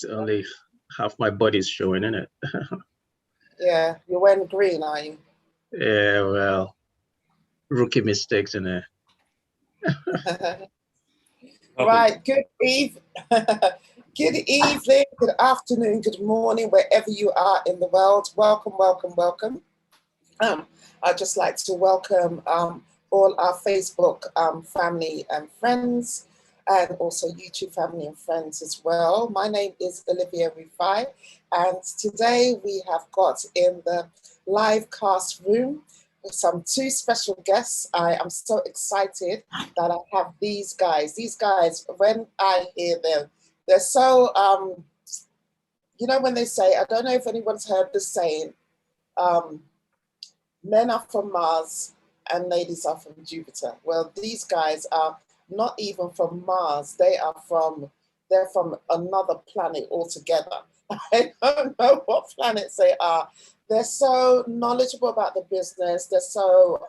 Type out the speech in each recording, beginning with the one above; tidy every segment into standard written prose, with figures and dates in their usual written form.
It's only half my body's showing, isn't it? Yeah, you're wearing green, are you? Yeah, well, rookie mistakes in there. Right, good evening, good afternoon, good morning, wherever you are in the world. Welcome, welcome, welcome. I'd just like to welcome all our Facebook family and friends, and also YouTube family and friends as well. My name is Olivia Rufai, and today we have got in the Livecast room some two special guests. I am so excited that I have these guys. These guys, when I hear them, they're so, you know, when they say, I don't know if anyone's heard the saying, men are from Mars and ladies are from Jupiter. Well, these guys are not even from Mars. They're from another planet altogether. I don't know what planets they are. They're so knowledgeable about the business. They're so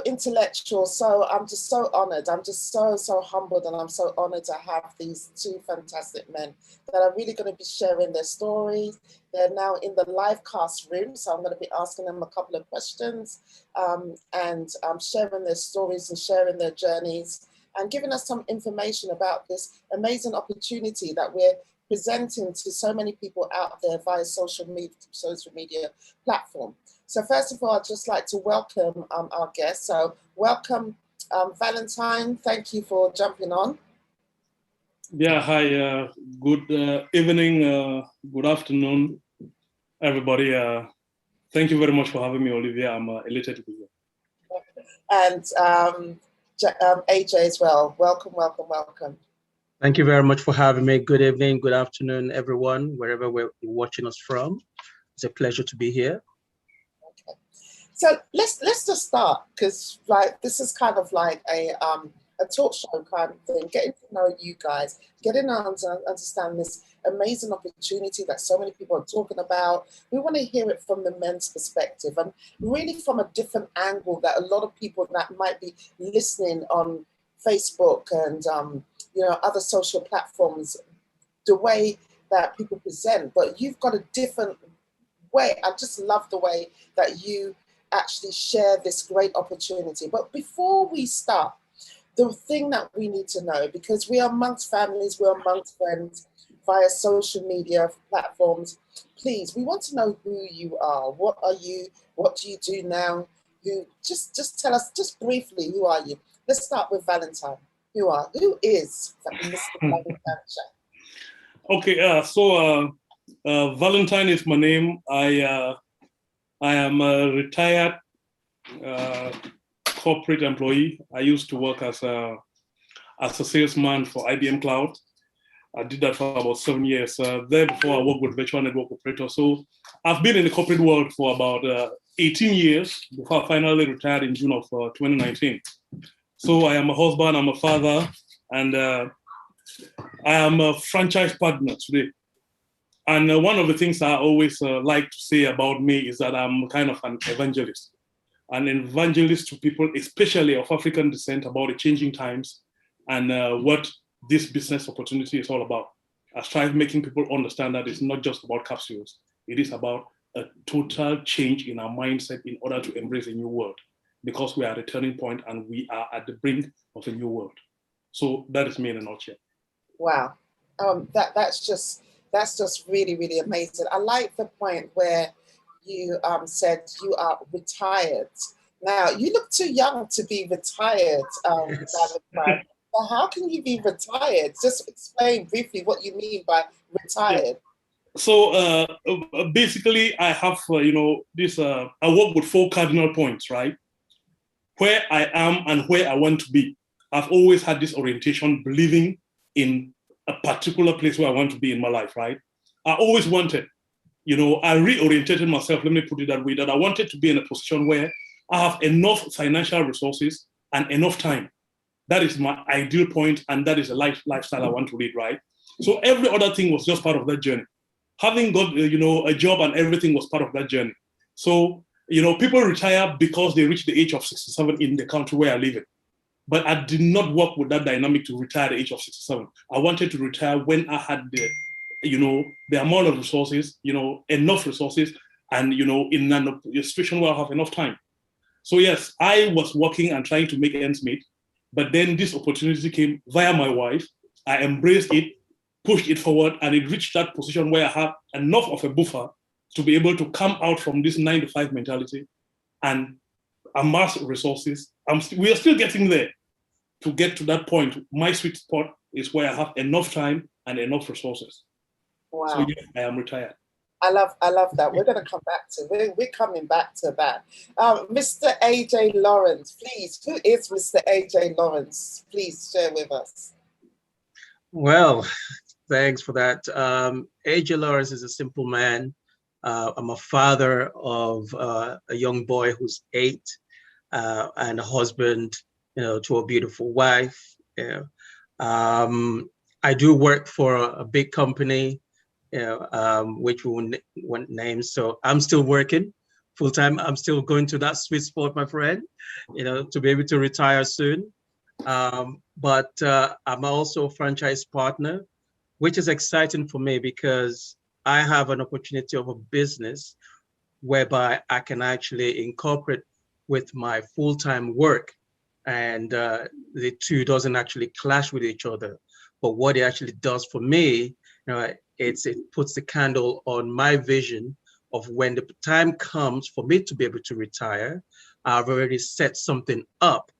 intellectual. So I'm just so honored. I'm just so humbled, and I'm so honored to have these two fantastic men that are really going to be sharing their stories. They're now in the Livecast room, so I'm going to be asking them a couple of questions and sharing their stories and sharing their journeys and giving us some information about this amazing opportunity that we're presenting to so many people out there via social media platform. So first of all, I'd just like to welcome our guests. So welcome, Valentine. Thank you for jumping on. Yeah, hi. Good evening, good afternoon, everybody. Thank you very much for having me, Olivia. I'm elated to be here. And AJ as well. Welcome, welcome, welcome. Thank you very much for having me. Good evening, good afternoon, everyone, wherever you're watching us from. It's a pleasure to be here. Okay. So let's just start, because like this is kind of like a talk show kind of thing, getting to know you guys, getting to understand this amazing opportunity that so many people are talking about. We want to hear it from the men's perspective, and really from a different angle that a lot of people that might be listening on Facebook and you know, other social platforms, the way that people present, but you've got a different way. I just love the way that you actually share this great opportunity. But before we start, the thing that we need to know, because we are amongst families, we're amongst friends via social media platforms, please, we want to know who you are. What are you? What do you do now? Just tell us, just briefly, who are you? Let's start with Valentine. Who is Mr. Valentine? Okay, so Valentine is my name. I am a retired corporate employee. I used to work as a salesman for IBM Cloud. I did that for about 7 years. There before I worked with virtual network operator. So I've been in the corporate world for about 18 years before I finally retired in June of 2019. So I am a husband, I'm a father, and I am a franchise partner today. And one of the things I always like to say about me is that I'm kind of an evangelist to people, especially of African descent, about the changing times and what this business opportunity is all about. I strive making people understand that it's not just about capsules. It is about a total change in our mindset in order to embrace a new world, because we are at a turning point and we are at the brink of a new world. So that is me in a nutshell. Wow, that's just really, really amazing. I like the point where you said you are retired. Now, you look too young to be retired, Valentine. So how can you be retired? Just explain briefly what you mean by retired. Yeah. So basically, I have, this, I work with 4 cardinal points, right? Where I am and where I want to be. I've always had this orientation, believing in a particular place where I want to be in my life, right? I always wanted, I reorientated myself, let me put it that way, that I wanted to be in a position where I have enough financial resources and enough time. That is my ideal point, and that is a lifestyle I want to lead, right? So every other thing was just part of that journey. Having got, a job and everything was part of that journey. So, people retire because they reach the age of 67 in the country where I live in. But I did not work with that dynamic to retire at the age of 67. I wanted to retire when I had the amount of resources, enough resources, and, in a situation where I have enough time. So yes, I was working and trying to make ends meet, but then this opportunity came via my wife. I embraced it, pushed it forward, and it reached that position where I had enough of a buffer to be able to come out from this 9-to-5 mentality and amass resources. We are still getting there to get to that point. My sweet spot is where I have enough time and enough resources. Wow. So yes, I am retired. I love that. We're going to come back to we're coming back to that. Mr. AJ Lawrence, please. Who is Mr. AJ Lawrence? Please share with us. Well, thanks for that. AJ Lawrence is a simple man. I'm a father of a young boy who's 8 and a husband, to a beautiful wife. I do work for a big company, which we won't name. So I'm still working full time. I'm still going to that sweet spot, my friend, to be able to retire soon. But I'm also a franchise partner, which is exciting for me because I have an opportunity of a business whereby I can actually incorporate with my full-time work, and the two doesn't actually clash with each other. But what it actually does for me, it puts the candle on my vision of when the time comes for me to be able to retire. I've already set something up.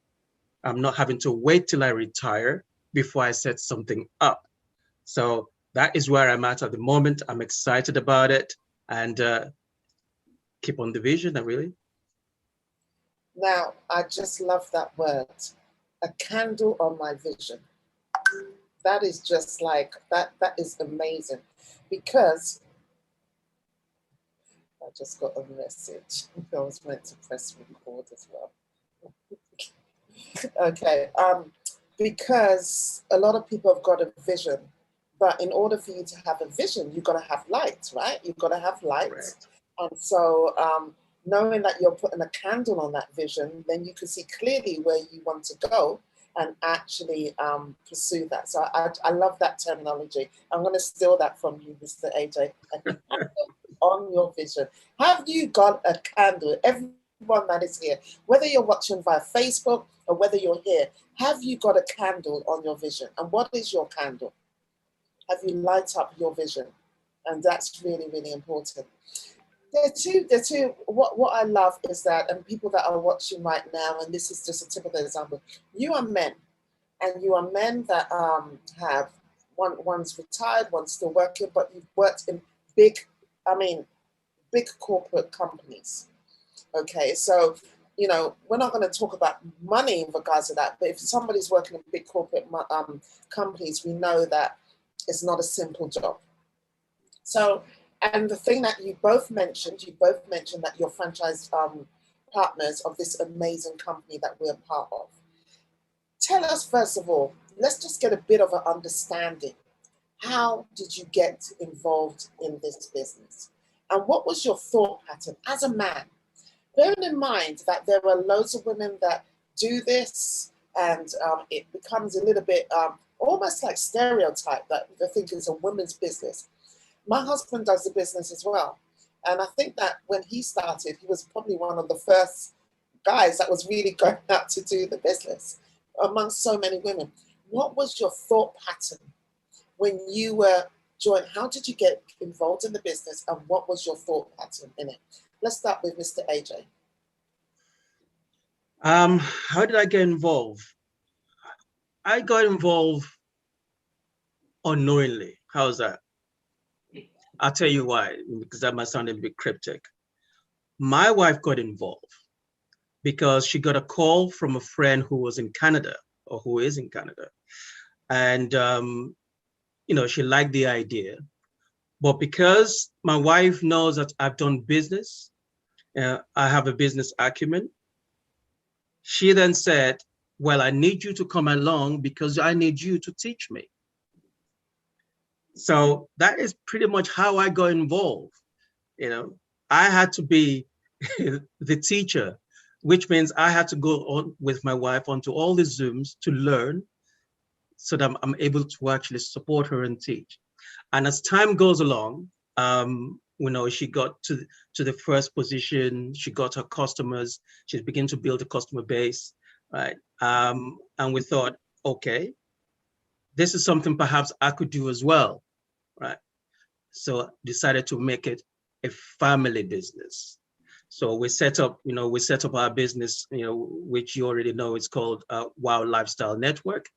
I'm not having to wait till I retire before I set something up. So that is where I'm at the moment. I'm excited about it, and keep on the vision, really. Now, I just love that word, a candle on my vision. That is just like, that is amazing, because I just got a message. I was meant to press record as well. Okay, because a lot of people have got a vision, but in order for you to have a vision, you've got to have light, right? You've got to have light. Right. And so knowing that you're putting a candle on that vision, then you can see clearly where you want to go and actually pursue that. So I love that terminology. I'm going to steal that from you, Mr. AJ. On your vision. Have you got a candle? Everyone that is here, whether you're watching via Facebook or whether you're here, have you got a candle on your vision? And what is your candle? Have you light up your vision? And that's really, really important. There are two, what I love is that, and people that are watching right now, and this is just a typical example, you are men, and you are men that have, one's retired, one's still working, but you've worked in big corporate companies. Okay, so, we're not going to talk about money in regards to that, but if somebody's working in big corporate companies, we know that it's not a simple job. So, and the thing that you both mentioned that you're franchise partners of this amazing company that we're part of. Tell us, first of all, let's just get a bit of an understanding. How did you get involved in this business? And what was your thought pattern as a man? Bearing in mind that there are loads of women that do this, and it becomes a little bit almost like stereotype that they think it's a women's business. My husband does the business as well. And I think that when he started, he was probably one of the first guys that was really going out to do the business amongst so many women. What was your thought pattern when you were joined? How did you get involved in the business, and what was your thought pattern in it? Let's start with Mr. AJ. How did I get involved? I got involved unknowingly. How's that? I'll tell you why, because that might sound a bit cryptic. My wife got involved because she got a call from a friend who was in Canada, or who is in Canada. And, she liked the idea. But because my wife knows that I've done business, I have a business acumen, she then said, well, I need you to come along because I need you to teach me. So that is pretty much how I got involved. I had to be the teacher which means I had to go on with my wife onto all the Zooms to learn so that I'm able to actually support her and teach. And as time goes along, she got to the first position, she got her customers, she's beginning to build a customer base, right? And we thought, okay, this is something perhaps I could do as well, right? So decided to make it a family business. So we set up our business, which you already know, it's called Wow Lifestyle Network.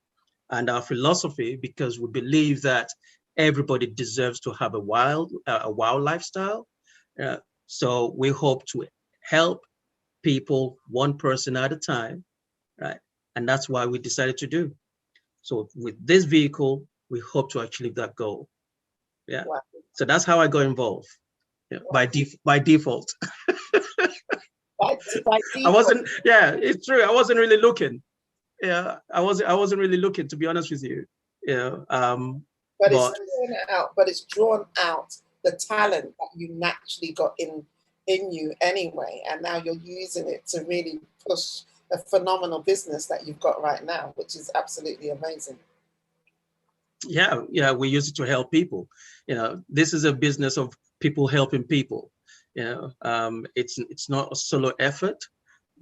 And our philosophy, because we believe that everybody deserves to have a wow lifestyle. So we hope to help people one person at a time, right? And that's why we decided to do. So with this vehicle, we hope to achieve that goal. Yeah. Wow. So that's how I got involved. Yeah, wow. by default. by default. I wasn't. Yeah, it's true. I wasn't really looking. Yeah, I wasn't really looking, to be honest with you. Yeah. But it's drawn out the talent that you naturally got in you anyway, and now you're using it to really push a phenomenal business that you've got right now, which is absolutely amazing. Yeah, we use it to help people. This is a business of people helping people. It's not a solo effort.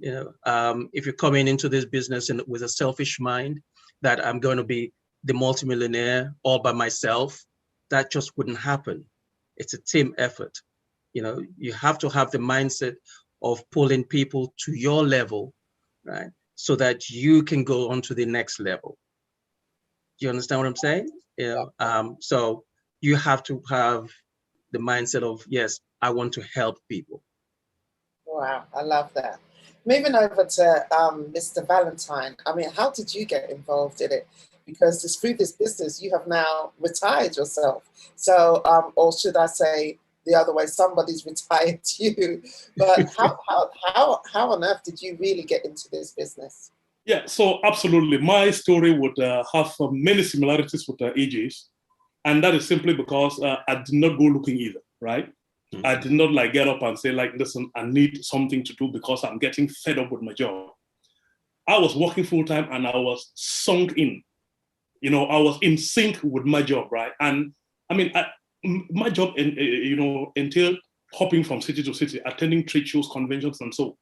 If you're coming into this business with a selfish mind that I'm going to be the multimillionaire all by myself, that just wouldn't happen. It's a team effort. You have to have the mindset of pulling people to your level, right? So that you can go on to the next level. Do you understand what I'm saying? So you have to have the mindset of, yes, I want to help people. Wow, I love that. Moving over to Mr. Valentine, I mean, how did you get involved in it? Because through this business, you have now retired yourself. So, or should I say the other way, somebody's retired you. But how on earth did you really get into this business? Yeah, so absolutely. My story would have many similarities with AJ's. And that is simply because I did not go looking either, right? Mm-hmm. I did not get up and say listen, I need something to do because I'm getting fed up with my job. I was working full time and I was sunk in. I was in sync with my job, right? And I mean, my job, entailed hopping from city to city, attending trade shows, conventions, and so.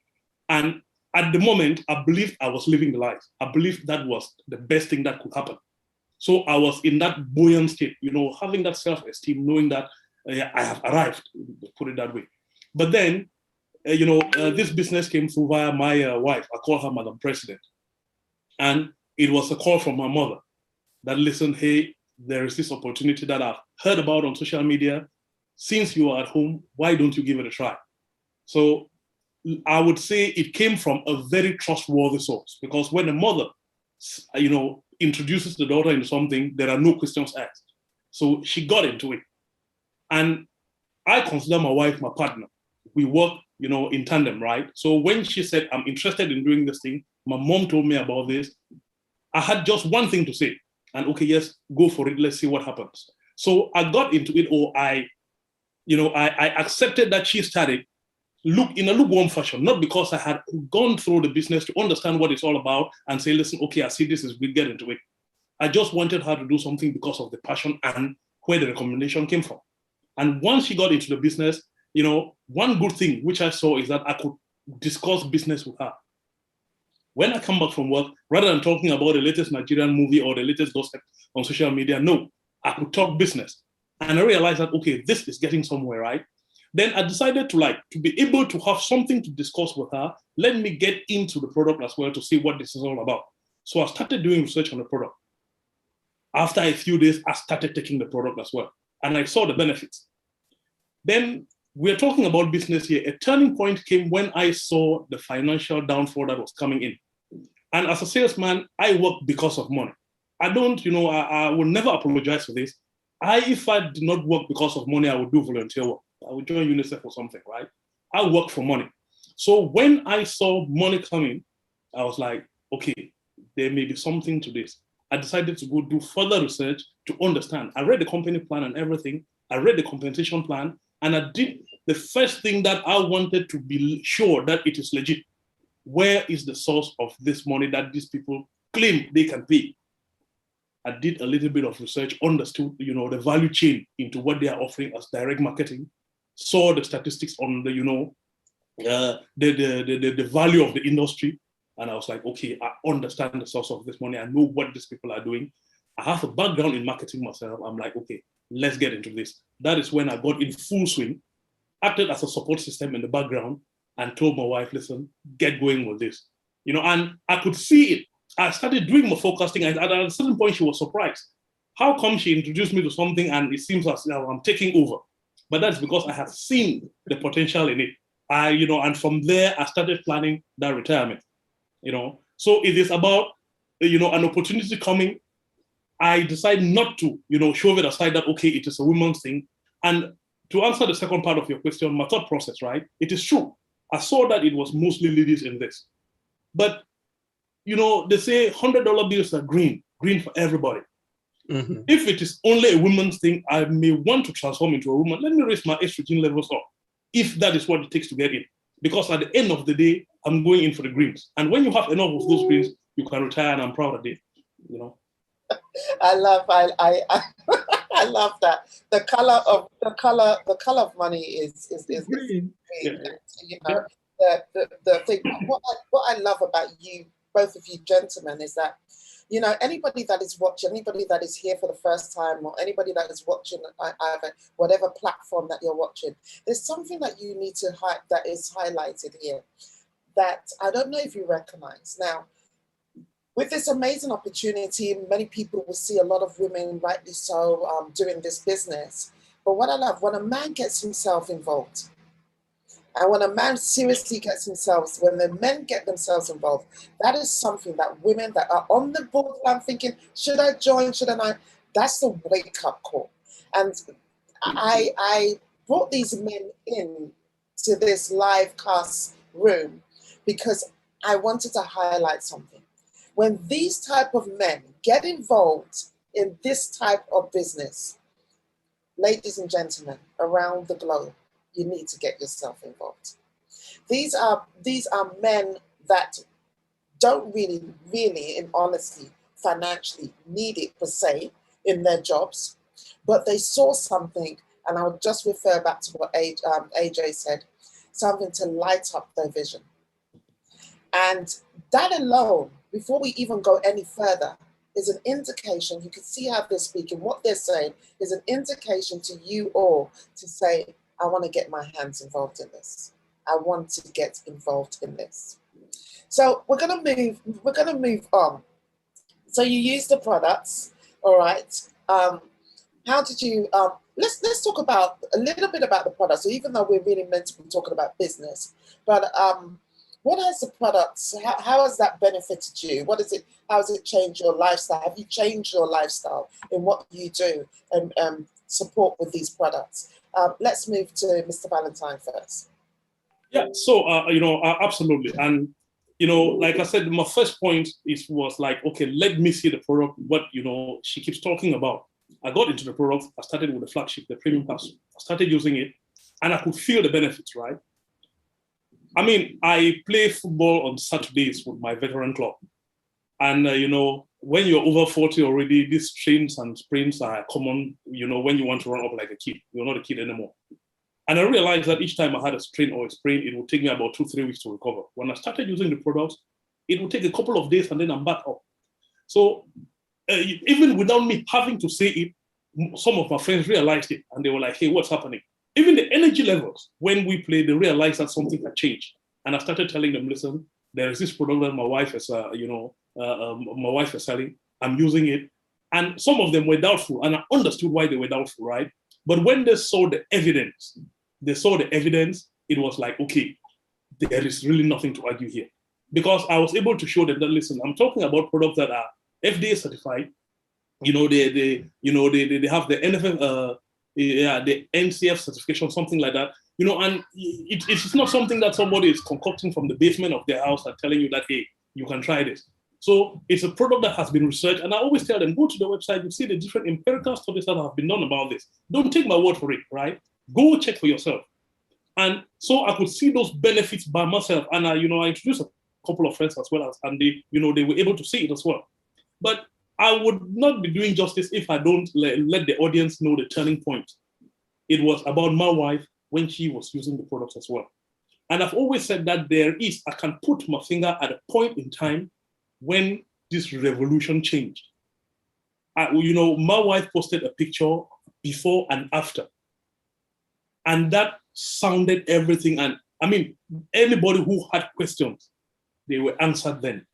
And at the moment, I believed I was living the life. I believed that was the best thing that could happen. So I was in that buoyant state, having that self-esteem, knowing that I have arrived, put it that way. But then, this business came through via my wife. I call her Madam President. And it was a call from my mother that, listen, hey, there is this opportunity that I've heard about on social media. Since you are at home, why don't you give it a try? So I would say it came from a very trustworthy source, because when a mother, introduces the daughter into something, there are no questions asked. So she got into it. And I consider my wife my partner. We work, in tandem, right? So when she said, I'm interested in doing this thing, my mom told me about this. I had just one thing to say. And okay, yes, go for it. Let's see what happens. So I got into it, or I accepted that she started in a lukewarm fashion, not because I had gone through the business to understand what it's all about and say, listen, okay, I see this is good, get into it. I just wanted her to do something because of the passion and where the recommendation came from. And once she got into the business, one good thing which I saw is that I could discuss business with her. When I come back from work, rather than talking about the latest Nigerian movie or the latest gossip on social media, no, I could talk business. And I realized that, okay, this is getting somewhere, right? Then I decided to be able to have something to discuss with her. Let me get into the product as well to see what this is all about. So I started doing research on the product. After a few days, I started taking the product as well. And I saw the benefits. Then we're talking about business here. A turning point came when I saw the financial downfall that was coming in. And as a salesman, I work because of money. I don't, I will never apologize for this. If I did not work because of money, I would do volunteer work. I would join UNICEF or something, right? I work for money. So when I saw money coming, I was like, okay, there may be something to this. I decided to go do further research to understand. I read the company plan and everything. I read the compensation plan, and I did the first thing that I wanted to be sure that it is legit. where is the source of this money that these people claim they can pay? I did a little bit of research, understood, the value chain into what they are offering as direct marketing, saw the statistics on the, the value of the industry. And I was like, okay, I understand the source of this money. I know what these people are doing. I have a background in marketing myself. I'm like, okay, let's get into this. That is when I got in full swing, acted as a support system in the background, and told my wife, listen, get going with this. And I could see it. I started doing my forecasting, and at a certain point, she was surprised. How come she introduced me to something and it seems as now I'm taking over? But that's because I had seen the potential in it. And from there, I started planning that retirement. So it is about, an opportunity coming. I decide not to, shove it aside that, okay, it is a woman's thing. And to answer the second part of your question, my thought process, right? It is true. I saw that it was mostly ladies in this. But, they say $100 bills are green for everybody. Mm-hmm. If it is only a woman's thing, I may want to transform into a woman. Let me raise my estrogen levels up, if that is what it takes to get in. Because at the end of the day, I'm going in for the greens. And when you have enough of those greens, you can retire, and I'm proud of it. I love I love that. The color of money is green. Yeah. The thing. What I love about you, both of you gentlemen, is that anybody that is watching, anybody that is here for the first time, or anybody that is watching either whatever platform that you're watching, there's something that you need to that is highlighted here that I don't know if you recognize. Now, with this amazing opportunity, many people will see a lot of women, rightly so, doing this business. But what I love, when a man gets himself involved, and when a man seriously gets himself, when the men get themselves involved, that is something that women that are on the borderline thinking, should I join, shouldn't I? That's the wake-up call. And I brought these men in to this live cast room because I wanted to highlight something. When these type of men get involved in this type of business, ladies and gentlemen, around the globe, you need to get yourself involved. These are men that don't really, in honesty, financially need it per se in their jobs, but they saw something, and I'll just refer back to what AJ said, something to light up their vision. And that alone, before we even go any further, is an indication. You can see how they're speaking, what they're saying is an indication to you all to say, I want to get my hands involved in this. I want to get involved in this. So we're gonna move on. So you use the products, all right. How did you let's talk about a little bit about the products. So even though we're really meant to be talking about business, but what has the products, how has that benefited you? How has it changed your lifestyle? Have you changed your lifestyle in what you do and support with these products? Let's move to Mr. Valentine first. Yeah, so, absolutely. And, like I said, my first point was like, okay, let me see the product, what, she keeps talking about. I got into the product, I started with the flagship, the premium pass. I started using it, and I could feel the benefits, right? I mean, I play football on Saturdays with my veteran club. And, when you're over 40 already, these strains and sprains are common, when you want to run up like a kid. You're not a kid anymore. And I realized that each time I had a strain or a sprain, it would take me about 2-3 weeks to recover. When I started using the products, it would take a couple of days and then I'm back up. So even without me having to say it, some of my friends realized it and they were like, hey, what's happening? Even the energy levels, when we played, they realized that something had changed. And I started telling them, listen, there is this product that my wife is, my wife is selling. I'm using it. And some of them were doubtful, and I understood why they were doubtful, right? But when they saw the evidence, it was like, okay, there is really nothing to argue here. Because I was able to show them that, listen, I'm talking about products that are FDA certified. They have the NFF, the NCF certification, something like that. And it's not something that somebody is concocting from the basement of their house and telling you that, hey, you can try this. So it's a product that has been researched. And I always tell them, go to the website, you see the different empirical studies that have been done about this. Don't take my word for it, right? Go check for yourself. And so I could see those benefits by myself. And I introduced couple of friends as well as, and they, you know, they were able to see it as well. But I would not be doing justice if I don't let the audience know the turning point. It was about my wife when she was using the products as well. And I've always said that I can put my finger at a point in time when this revolution changed. You know, my wife posted a picture before and after. And that sounded everything. And I mean, anybody who had questions, they were answered then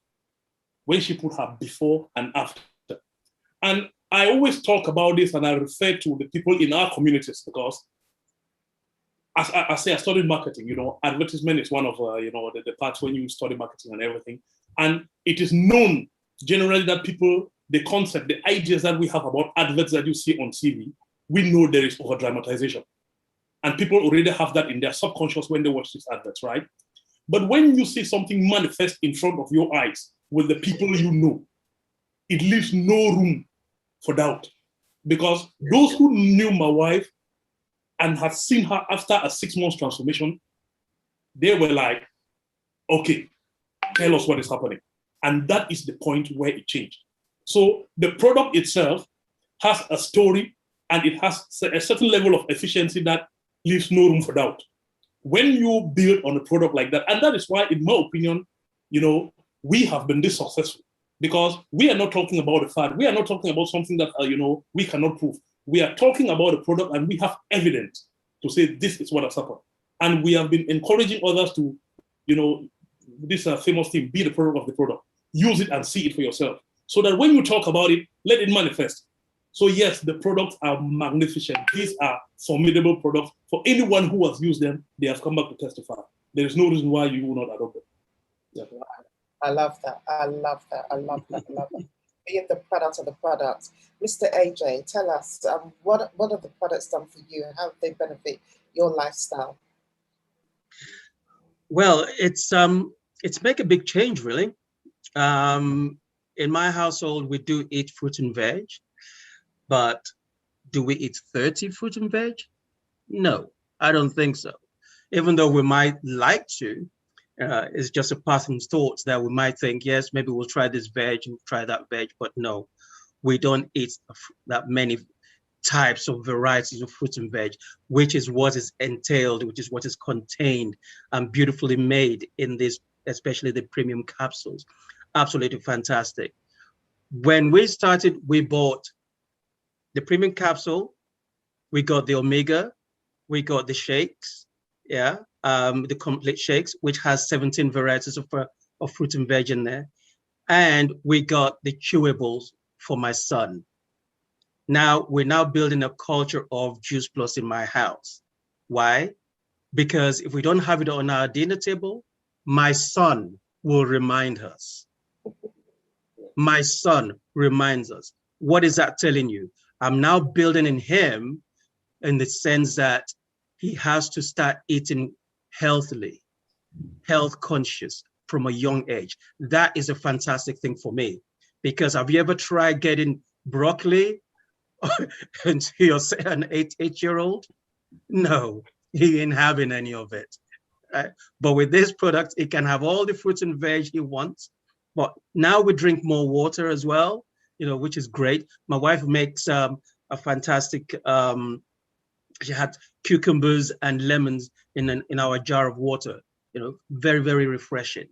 when she put her before and after. And I always talk about this and I refer to the people in our communities because as I say, I studied marketing, you know, advertisement is one of, you know, the parts when you study marketing and everything. And it is known generally that people, the concept, the ideas that we have about adverts that you see on TV, we know there is over dramatization. And people already have that in their subconscious when they watch these adverts, right? But when you see something manifest in front of your eyes with the people you know, it leaves no room for doubt. Because those who knew my wife and had seen her after a 6 months transformation, they were like, okay, tell us what is happening. And that is the point where it changed. So the product itself has a story and it has a certain level of efficiency that leaves no room for doubt. When you build on a product like that, and that is why, in my opinion, you know, we have been this successful because we are not talking about a fad. We are not talking about something that, you know, we cannot prove. We are talking about a product and we have evidence to say this is what has happened. And we have been encouraging others to, you know, this famous thing, be the product of the product. Use it and see it for yourself. So that when you talk about it, let it manifest. So yes, the products are magnificent. These are formidable products. For anyone who has used them, they have come back to testify. There is no reason why you will not adopt them. Yeah. I love that. I love that. I love that. I love that. Being the product of the products. Mr. AJ, tell us, what have the products done for you? How have they benefit your lifestyle? Well, it's make a big change, really. In my household, we do eat fruit and veg, but do we eat 30 fruit and veg? No, I don't think so. Even though we might like to, it's just a passing thought that we might think, yes, maybe we'll try this veg and try that veg, but no, we don't eat that many types of varieties of fruit and veg, which is what is entailed, which is what is contained and beautifully made in this, especially the premium capsules. Absolutely fantastic. When we started, we bought the premium capsule, we got the omega, we got the shakes, yeah, the complete shakes, which has 17 varieties of fruit and veg in there. And we got the chewables for my son. Now, we're now building a culture of Juice Plus in my house. Why? Because if we don't have it on our dinner table, my son will remind us. My son reminds us. What is that telling you? I'm now building in him in the sense that he has to start eating healthily, health conscious from a young age. That is a fantastic thing for me. Because have you ever tried getting broccoli into an 8-year-old? No, he ain't having any of it. Right? But with this product, he can have all the fruits and veg he wants. But now we drink more water as well, you know, which is great. My wife makes a fantastic, she had cucumbers and lemons in our jar of water, you know, very, very refreshing.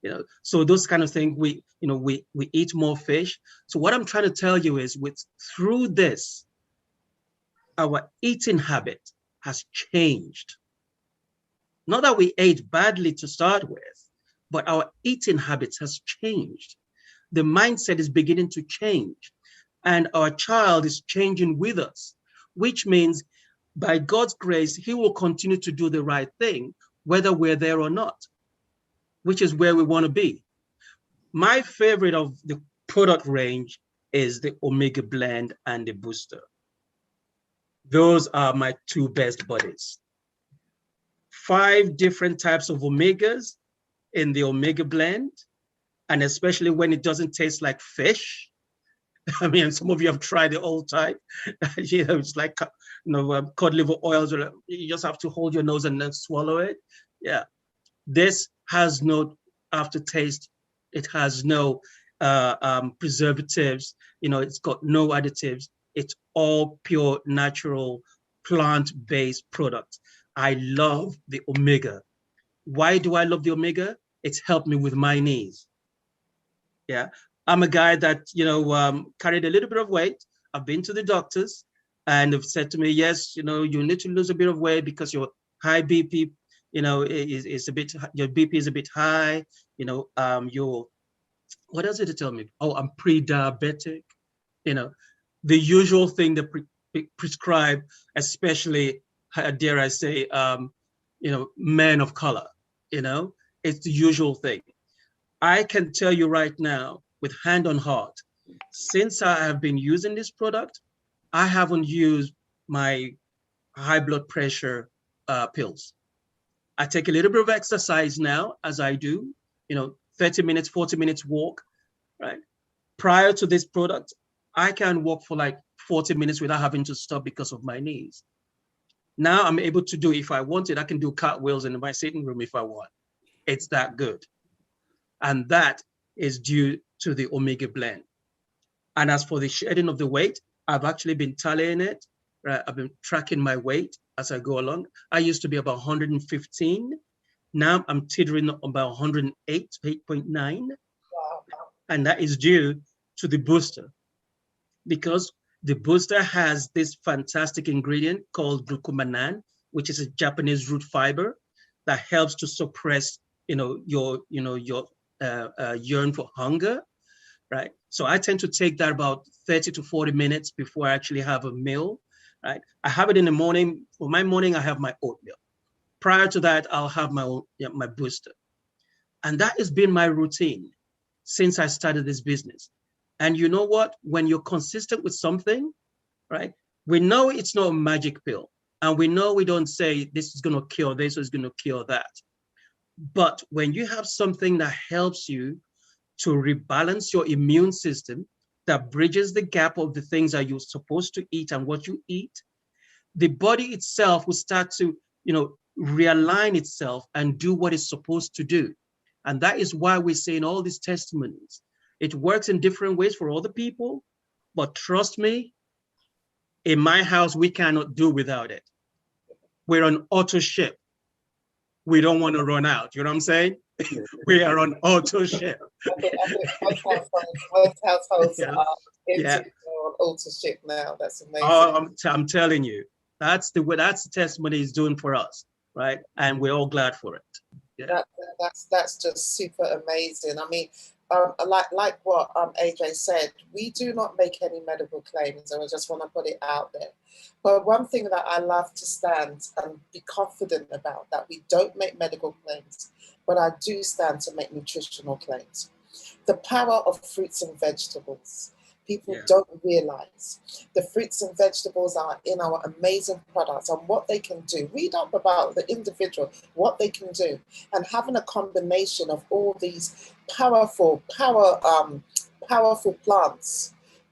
You know, so those kind of things, we eat more fish. So what I'm trying to tell you is through this, our eating habit has changed. Not that we ate badly to start with, but our eating habits has changed. The mindset is beginning to change, and our child is changing with us, which means by God's grace, he will continue to do the right thing, whether we're there or not, which is where we want to be. My favorite of the product range is the Omega Blend and the Booster. Those are my two best buddies. 5 different types of Omegas in the Omega Blend, and especially when it doesn't taste like fish. I mean, some of you have tried the old type. You know, it's like, you know, cod liver oils. You just have to hold your nose and then swallow it. Yeah, this has no aftertaste. It has no preservatives. It's got no additives. It's all pure, natural, plant-based product. I love the omega. Why do I love the omega? It's helped me with my knees. Yeah, I'm a guy that carried a little bit of weight. I've been to the doctors, and they've said to me, yes, you need to lose a bit of weight because your high BP, is a bit. Your BP is a bit high. Your what else did they tell me? Oh, I'm pre-diabetic. The usual thing they prescribe, especially dare I say, men of color. It's the usual thing. I can tell you right now, with hand on heart, since I have been using this product, I haven't used my high blood pressure pills. I take a little bit of exercise now as I do, 30 minutes, 40 minutes walk, right? Prior to this product, I can walk for like 40 minutes without having to stop because of my knees. Now I'm able to do, if I wanted, I can do cartwheels in my sitting room if I want. It's that good. And that is due to the omega blend. And as for the shedding of the weight, I've actually been tallying it. Right? I've been tracking my weight as I go along. I used to be about 115. Now I'm teetering about 108, 8.9. Wow. And that is due to the booster, because the booster has this fantastic ingredient called glucomannan, which is a Japanese root fiber that helps to suppress, your yearn for hunger, right? So I tend to take that about 30 to 40 minutes before I actually have a meal, right? I have it in the morning. For my morning, I have my oatmeal. Prior to that, I'll have my booster. And that has been my routine since I started this business. And you know what? When you're consistent with something, right? We know it's not a magic pill. And we know we don't say this is going to cure this or it's going to cure that. But when you have something that helps you to rebalance your immune system, that bridges the gap of the things that you're supposed to eat and what you eat, the body itself will start to, realign itself and do what it's supposed to do. And that is why we say in all these testimonies, it works in different ways for other people, but trust me, in my house, we cannot do without it. We're on auto ship. We don't want to run out. You know what I'm saying? We are on auto ship. I think most households Yeah. are Yeah. on auto ship now. That's amazing. Oh, I'm telling you, that's the testimony is doing for us, right? And we're all glad for it. Yeah. That's just super amazing. I mean, like what AJ said, we do not make any medical claims, and I just want to put it out there. But one thing that I love to stand and be confident about, that we don't make medical claims, but I do stand to make nutritional claims. The power of fruits and vegetables. People don't realize the fruits and vegetables are in our amazing products and what they can do. Read up about the individual, what they can do, and having a combination of all these powerful plants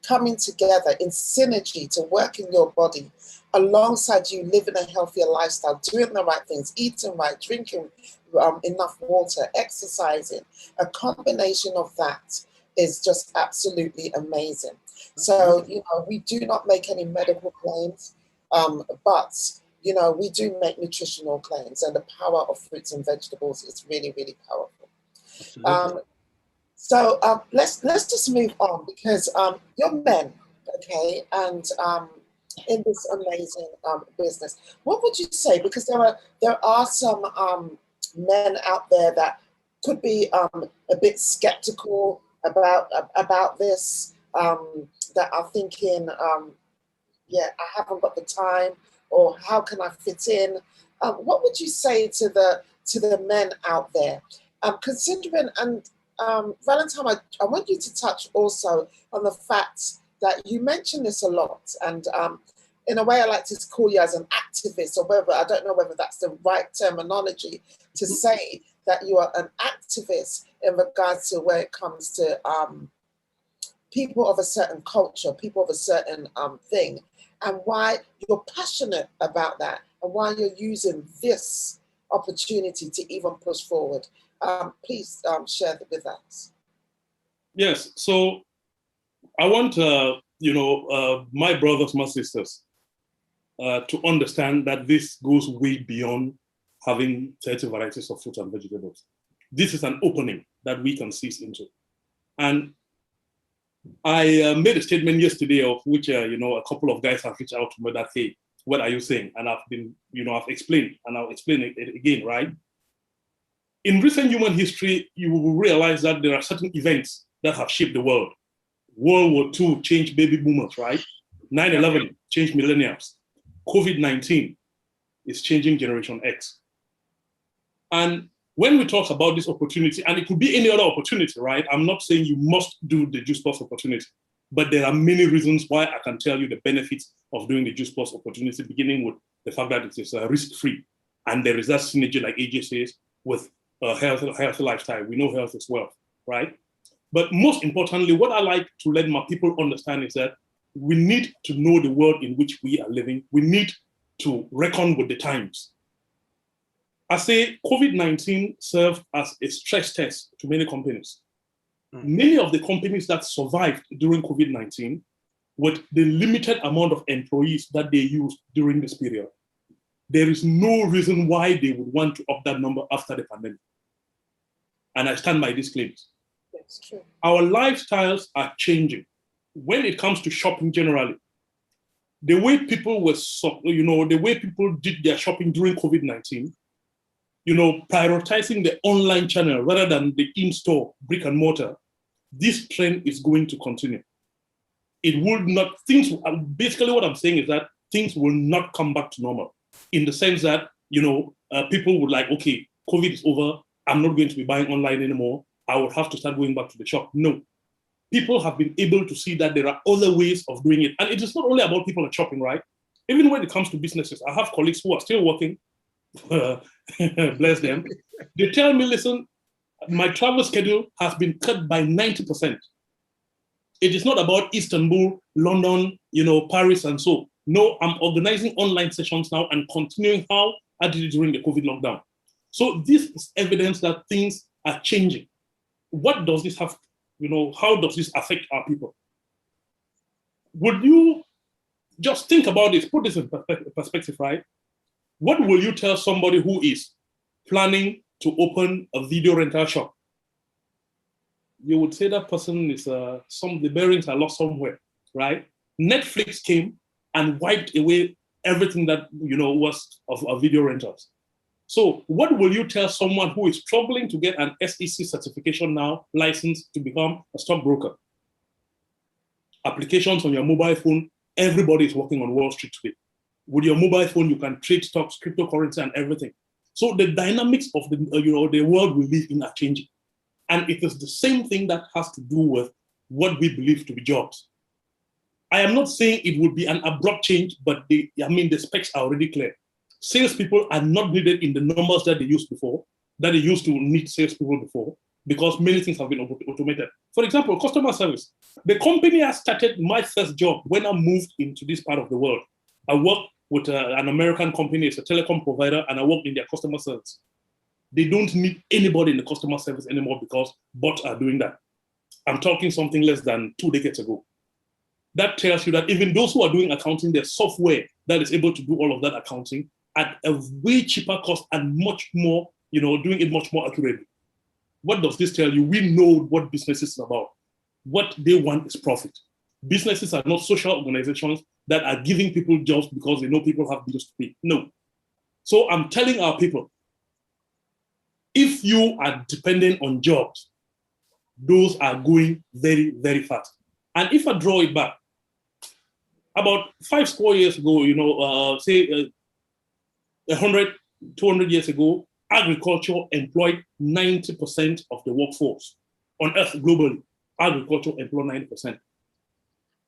coming together in synergy to work in your body alongside you living a healthier lifestyle, doing the right things, eating right, drinking enough water, exercising. A combination of that is just absolutely amazing. So, we do not make any medical claims, but, we do make nutritional claims, and the power of fruits and vegetables is really, really powerful. So let's just move on, because you're men, okay, and in this amazing business. What would you say? Because there are some men out there that could be a bit skeptical about this, that are thinking, I haven't got the time, or how can I fit in? What would you say to the men out there? Considering, and Valentine, I want you to touch also on the fact that you mention this a lot, and in a way I like to call you as an activist, or whether, I don't know whether that's the right terminology to say that you are an activist in regards to where it comes to people of a certain culture, people of a certain thing, and why you're passionate about that, and why you're using this opportunity to even push forward. Please share with us. Yes. So I want, my brothers, my sisters, to understand that this goes way beyond having 30 varieties of fruit and vegetables. This is an opening that we can seize into. And I made a statement yesterday of which, a couple of guys have reached out to me that, hey, what are you saying? And I've been, I've explained, and I'll explain it again, right? In recent human history, you will realize that there are certain events that have shaped the world. World War II changed baby boomers, right? 9/11 changed millennials. COVID-19 is changing Generation X. And when we talk about this opportunity, and it could be any other opportunity, right? I'm not saying you must do the Juice Plus opportunity, but there are many reasons why I can tell you the benefits of doing the Juice Plus opportunity, beginning with the fact that it is risk-free. And there is that synergy, like AJ says, with a healthy lifestyle. We know health is wealth, right? But most importantly, what I like to let my people understand is that we need to know the world in which we are living. We need to reckon with the times. I say COVID-19 served as a stress test to many companies. Many of the companies that survived during COVID-19 with the limited amount of employees that they used during this period, there is no reason why they would want to up that number after the pandemic. And I stand by these claims. That's true. Our lifestyles are changing. When it comes to shopping generally, the way people were, the way people did their shopping during COVID-19, prioritizing the online channel rather than the in-store brick and mortar, this trend is going to continue. It will not, basically what I'm saying is that things will not come back to normal in the sense that, people would like, okay, COVID is over, I'm not going to be buying online anymore, I would have to start going back to the shop. No. People have been able to see that there are other ways of doing it. And it is not only about people shopping, right? Even when it comes to businesses, I have colleagues who are still working, bless them. They tell me, listen, my travel schedule has been cut by 90%. It is not about Istanbul, London, Paris, and so. No, I'm organizing online sessions now and continuing how I did it during the COVID lockdown. So this is evidence that things are changing. What does this have, how does this affect our people? Would you just think about this, put this in perspective, right? What will you tell somebody who is planning to open a video rental shop? You would say that person is, the bearings are lost somewhere, right? Netflix came and wiped away everything that, was of video rentals. So what will you tell someone who is struggling to get an SEC certification now, license to become a stockbroker? Applications on your mobile phone, everybody is working on Wall Street today. With your mobile phone, you can trade stocks, cryptocurrency, and everything. So the dynamics of the world we live in are changing. And it is the same thing that has to do with what we believe to be jobs. I am not saying it would be an abrupt change, but the specs are already clear. Salespeople are not needed in the numbers that they used before, that they used to need salespeople before, because many things have been automated. For example, customer service. The company I started my first job when I moved into this part of the world. I worked with an American company, it's a telecom provider, and I worked in their customer service. They don't need anybody in the customer service anymore because bots are doing that. I'm talking something less than 2 decades ago. That tells you that even those who are doing accounting, there's software that is able to do all of that accounting at a way cheaper cost and much more, doing it much more accurately. What does this tell you? We know what business is about. What they want is profit. Businesses are not social organizations that are giving people jobs because they know people have bills to pay. No. So I'm telling our people, if you are dependent on jobs, those are going very, very fast. And if I draw it back, about 5 score years ago, say 100, 200 years ago, agriculture employed 90% of the workforce on Earth globally. Agriculture employed 90%.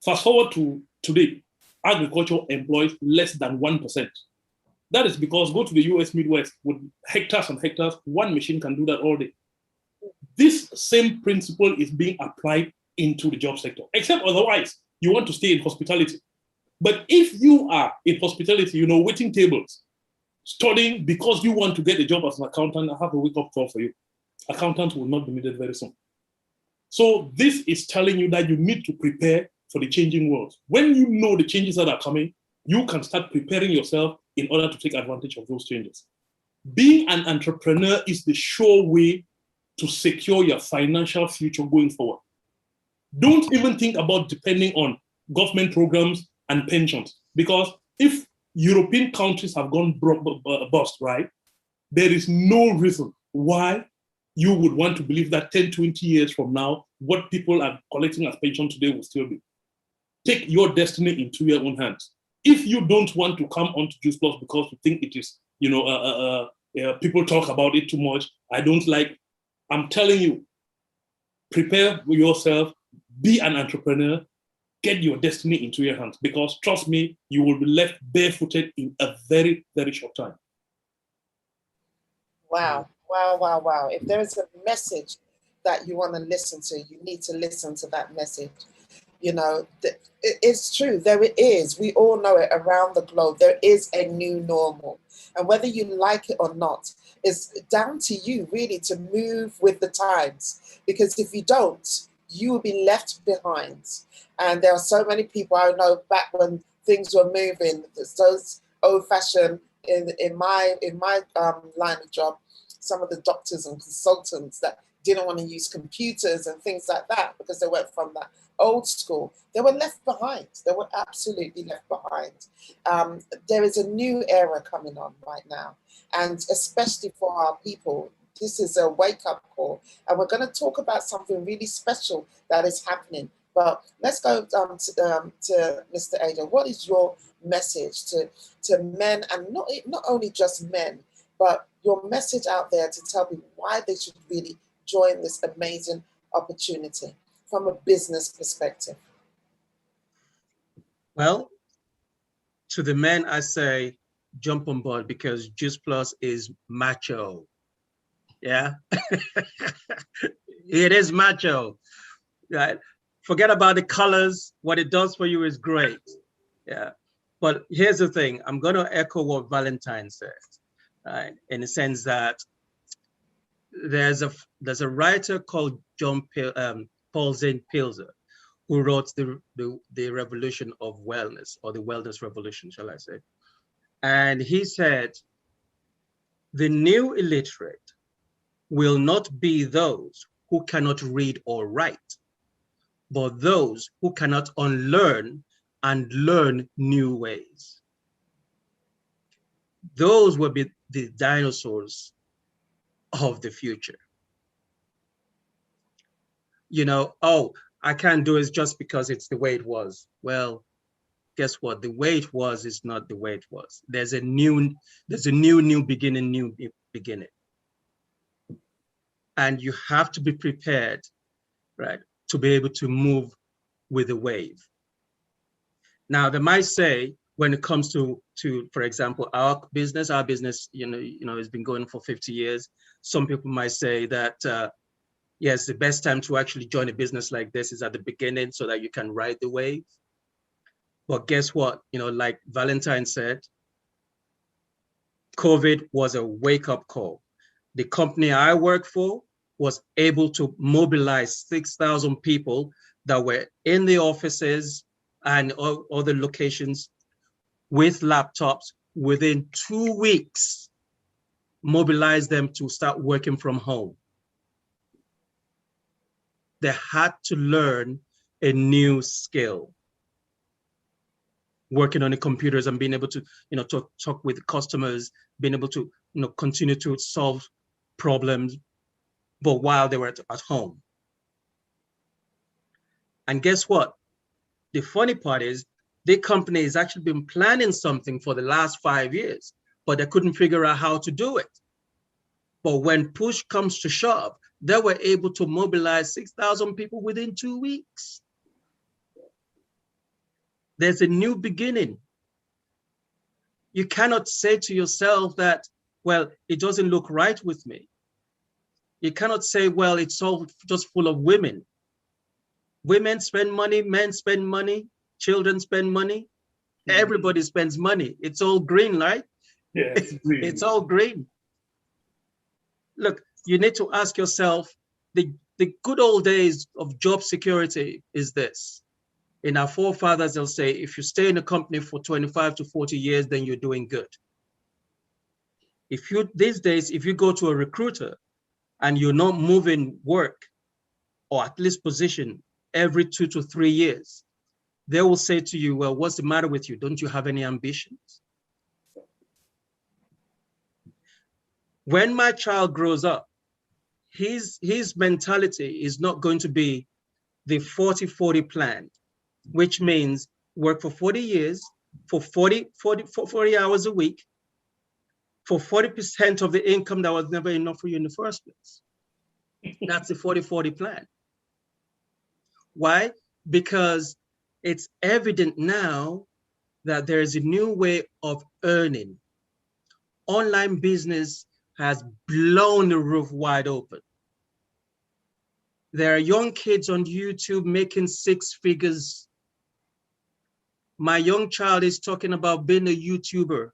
Fast forward to today, agriculture employs less than 1%. That is because go to the US Midwest with hectares and hectares, one machine can do that all day. This same principle is being applied into the job sector, except otherwise, you want to stay in hospitality. But if you are in hospitality, waiting tables, studying because you want to get a job as an accountant, I have a wake-up call for you. Accountants will not be needed very soon. So this is telling you that you need to prepare for the changing world. When you know the changes that are coming, you can start preparing yourself in order to take advantage of those changes. Being an entrepreneur is the sure way to secure your financial future going forward. Don't even think about depending on government programs and pensions, because if European countries have gone bust, right, there is no reason why you would want to believe that 10, 20 years from now, what people are collecting as pension today will still be. Take your destiny into your own hands. If you don't want to come onto Juice Plus because you think it is, people talk about it too much, I don't like, I'm telling you, prepare yourself, be an entrepreneur, get your destiny into your hands, because trust me, you will be left barefooted in a very, very short time. Wow, wow, wow, wow. If there is a message that you want to listen to, you need to listen to that message. You know, it's true, there it is. We all know it around the globe. There is a new normal. And whether you like it or not, it's down to you really to move with the times. Because if you don't, you will be left behind. And there are so many people I know back when things were moving, those old-fashioned, in my line of job, some of the doctors and consultants that didn't want to use computers and things like that because they went from that old school, they were left behind. They were absolutely left behind. There is a new era coming on right now, and especially for our people, this is a wake-up call, and we're going to talk about something really special that is happening. But let's go to Mr. Ada. What is your message to men, and not only just men, but your message out there to tell people why they should really join this amazing opportunity from a business perspective? Well, to the men, I say, jump on board, because Juice Plus is macho. Yeah, it is macho. Right? Forget about the colors. What it does for you is great. Yeah. But here's the thing. I'm going to echo what Valentine said, right? In the sense that there's a writer called Paul Zane Pilzer, who wrote the revolution of wellness, or the wellness revolution, shall I say. And he said, the new illiterate will not be those who cannot read or write, but those who cannot unlearn and learn new ways. Those will be the dinosaurs of the future. You know, oh, I can't do it just because it's the way it was. Well, guess what? The way it was is not the way it was. There's a new beginning, And you have to be prepared, right, to be able to move with the wave. Now, they might say, when it comes to for example, our business, has been going for 50 years. Some people might say that, yes, the best time to actually join a business like this is at the beginning so that you can ride the wave. But guess what? Like Valentine said, COVID was a wake-up call. The company I work for was able to mobilize 6,000 people that were in the offices and other locations with laptops within 2 weeks, mobilize them to start working from home. They had to learn a new skill, working on the computers and being able to, talk with customers, being able to, continue to solve problems, but while they were at home. And guess what? The funny part is, the company has actually been planning something for the last 5 years, but they couldn't figure out how to do it. But when push comes to shove, they were able to mobilize 6,000 people within 2 weeks. There's a new beginning. You cannot say to yourself that, well, it doesn't look right with me. You cannot say, well, it's all just full of women. Women spend money, men spend money, children spend money. Everybody spends money. It's all green, right? Yeah, it's green. It's all green. Look, you need to ask yourself, the good old days of job security is this. In our forefathers, they'll say, if you stay in a company for 25 to 40 years, then you're doing good. These days, if you go to a recruiter and you're not moving work or at least position every 2 to 3 years, they will say to you, well, what's the matter with you? Don't you have any ambitions? When my child grows up, his mentality is not going to be the 40-40 plan, which means work for 40 years, for 40 hours a week, for 40% of the income that was never enough for you in the first place. That's the 40-40 plan. Why? Because it's evident now that there is a new way of earning. Online business has blown the roof wide open. There are young kids on YouTube making 6 figures. My young child is talking about being a YouTuber.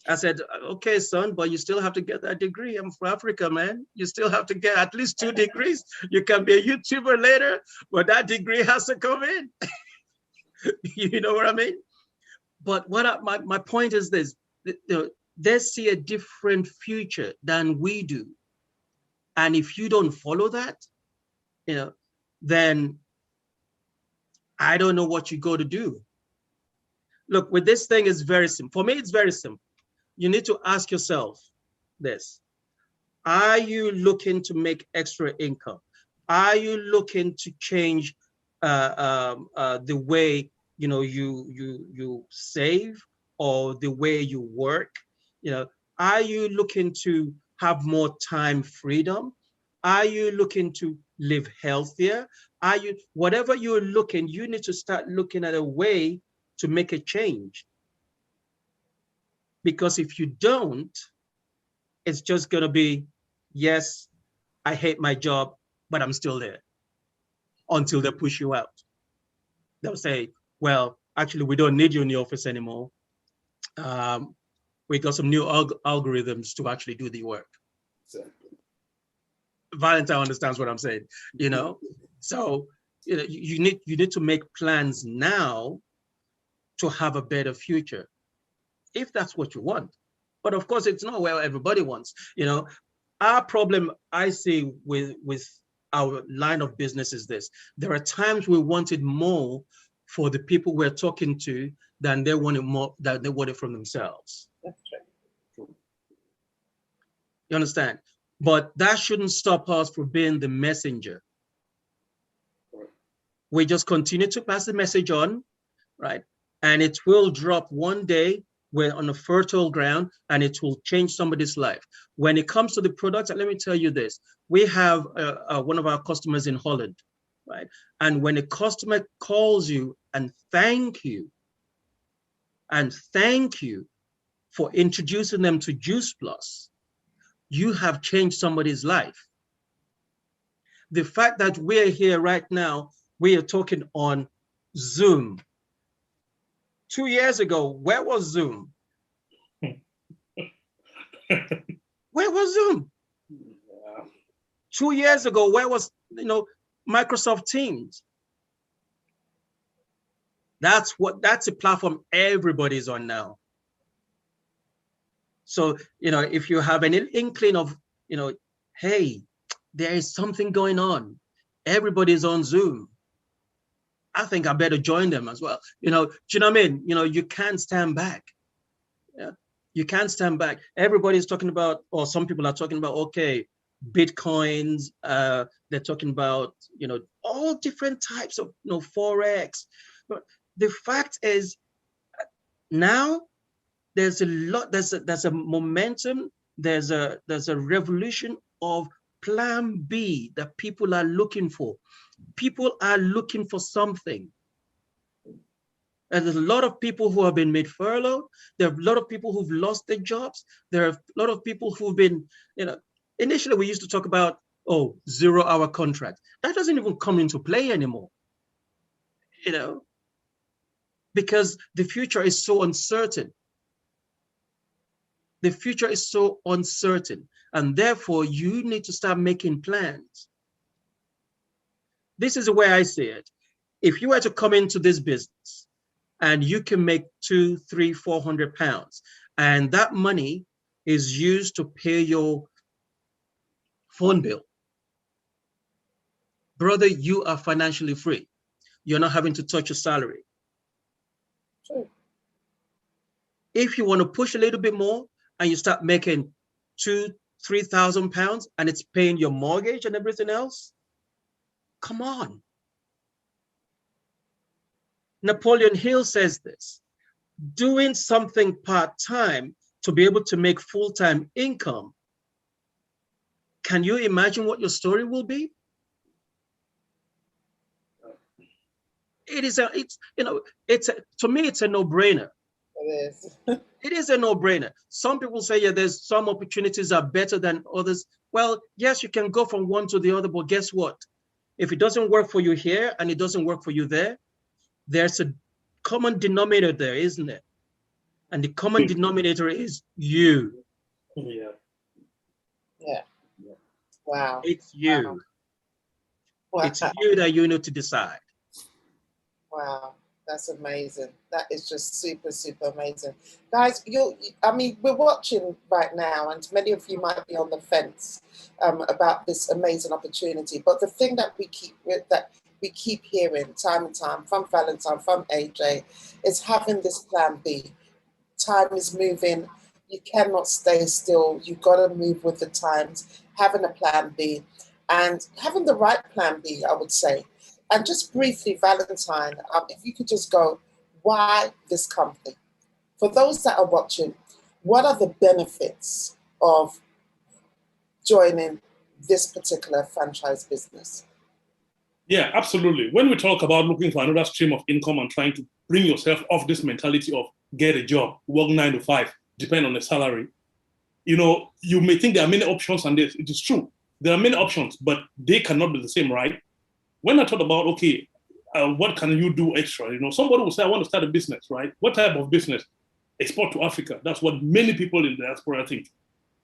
I said, okay, son, but you still have to get that degree. I'm from Africa, man. You still have to get at least 2 degrees. You can be a YouTuber later, but that degree has to come in. You know what I mean? But my point is this, they see a different future than we do. And if you don't follow that, then I don't know what you go to do. Look, with this thing, it's very simple. For me, it's very simple. You need to ask yourself this. Are you looking to make extra income? Are you looking to change the way you save or the way you work? Are you looking to have more time freedom? Are you looking to live healthier? Whatever you're looking, you need to start looking at a way to make a change. Because if you don't, it's just going to be, yes, I hate my job, but I'm still there until they push you out. They'll say, well, actually, we don't need you in the office anymore. We got some new algorithms to actually do the work. Exactly. Valentine understands what I'm saying, So, you need to make plans now to have a better future, if that's what you want. But of course, it's not what everybody wants. Our problem I see with our line of business is this. There are times we wanted more for the people we're talking to than they wanted from themselves. That's true. You understand? But that shouldn't stop us from being the messenger. We just continue to pass the message on, right? And it will drop one day. We're on a fertile ground, and it will change somebody's life. When it comes to the products, let me tell you this. We have one of our customers in Holland, right? And when a customer calls you and thank you for introducing them to Juice Plus, you have changed somebody's life. The fact that we're here right now, we are talking on Zoom. 2 years ago, where was Zoom? Where was Zoom? Yeah. 2 years ago, where was Microsoft Teams? That's a platform everybody's on now. So, if you have an inkling of, hey, there is something going on, everybody's on Zoom, I think I better join them as well. Do you know what I mean? You can't stand back. Yeah. You can't stand back. Everybody's talking about, or some people are talking about, okay, Bitcoins, they're talking about, all different types of, Forex. But the fact is, now there's a lot, there's a momentum, there's a revolution of plan B that people are looking for. People are looking for something. And there's a lot of people who have been made furloughed. There are a lot of people who've lost their jobs. There are a lot of people who've been, initially we used to talk about, 0-hour contract. That doesn't even come into play anymore, because the future is so uncertain. The future is so uncertain, and therefore you need to start making plans. This is the way I see it. If you were to come into this business and you can make 200, 300, 400 pounds, and that money is used to pay your phone bill, brother, you are financially free. You're not having to touch your salary. True. If you want to push a little bit more and you start making 2,000, 3,000 pounds and it's paying your mortgage and everything else, come on. Napoleon Hill says this: doing something part-time to be able to make full-time income. Can you imagine what your story will be? To me, it's a no-brainer. It is. It is a no-brainer. Some people say, yeah, there's some opportunities are better than others. Well, yes, you can go from one to the other, but guess what? If it doesn't work for you here and it doesn't work for you there, there's a common denominator there, isn't it? And the common denominator is you. Yeah. Yeah. Wow. It's you. Wow. It's you that you need to decide. Wow. That's amazing. That is just super, super amazing. Guys, we're watching right now, and many of you might be on the fence about this amazing opportunity. But the thing that we keep hearing time and time from Valentine, from AJ, is having this plan B. Time is moving. You cannot stay still. You've got to move with the times. Having a plan B, and having the right plan B, I would say. And just briefly, Valentine, if you could just go, why this company? For those that are watching, what are the benefits of joining this particular franchise business? Yeah, absolutely. When we talk about looking for another stream of income and trying to bring yourself off this mentality of get a job, work 9 to 5, depend on the salary, you may think there are many options, and it is true. There are many options, but they cannot be the same, right? When I thought about, okay, what can you do extra? Somebody will say, I want to start a business, right? What type of business? Export to Africa. That's what many people in the diaspora think.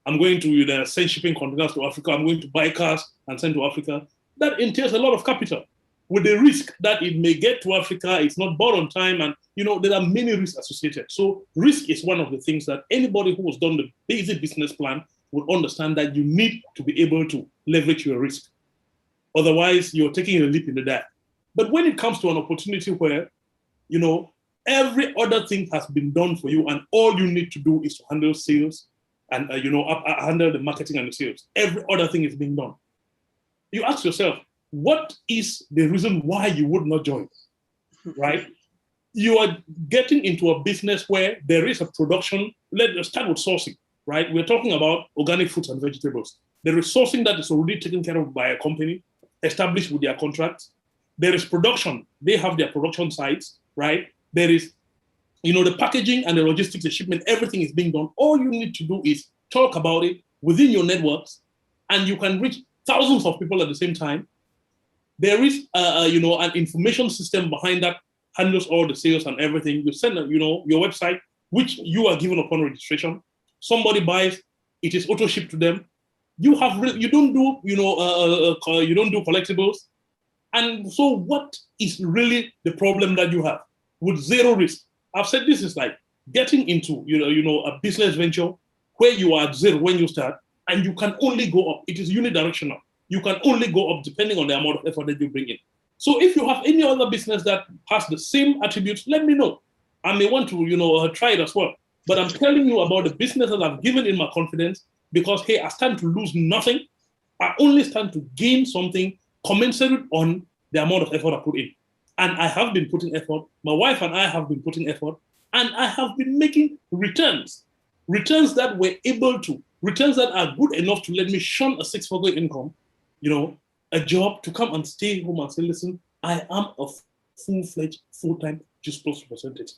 I'm going to send shipping containers to Africa. I'm going to buy cars and send to Africa. That entails a lot of capital, with the risk that it may get to Africa, it's not bought on time, and there are many risks associated. So risk is one of the things that anybody who has done the basic business plan would understand, that you need to be able to leverage your risk. Otherwise, you're taking a leap in the dark. But when it comes to an opportunity where, every other thing has been done for you, and all you need to do is to handle sales and, handle the marketing and the sales. Every other thing is being done. You ask yourself, what is the reason why you would not join, right? You are getting into a business where there is a production. Let's start with sourcing, right? We're talking about organic fruits and vegetables. There is sourcing that is already taken care of by a company, established with their contracts. There is production. They have their production sites, right? There is, the packaging and the logistics, the shipment, everything is being done. All you need to do is talk about it within your networks, and you can reach thousands of people at the same time. There is, an information system behind that handles all the sales and everything. You send, your website, which you are given upon registration. Somebody buys, it is auto shipped to them. You don't do collectibles. And so what is really the problem that you have with zero risk? I've said this is like getting into, a business venture where you are at zero when you start, and you can only go up. It is unidirectional. You can only go up depending on the amount of effort that you bring in. So if you have any other business that has the same attributes, let me know. I may want to, try it as well. But I'm telling you about the businesses I've given in my confidence, because, hey, I stand to lose nothing. I only stand to gain something commensurate on the amount of effort I put in. And I have been putting effort. My wife and I have been putting effort. And I have been making returns that are good enough to let me shun a 6-figure income, a job, to come and stay home and say, listen, I am a full-fledged, full-time juice plus percentage.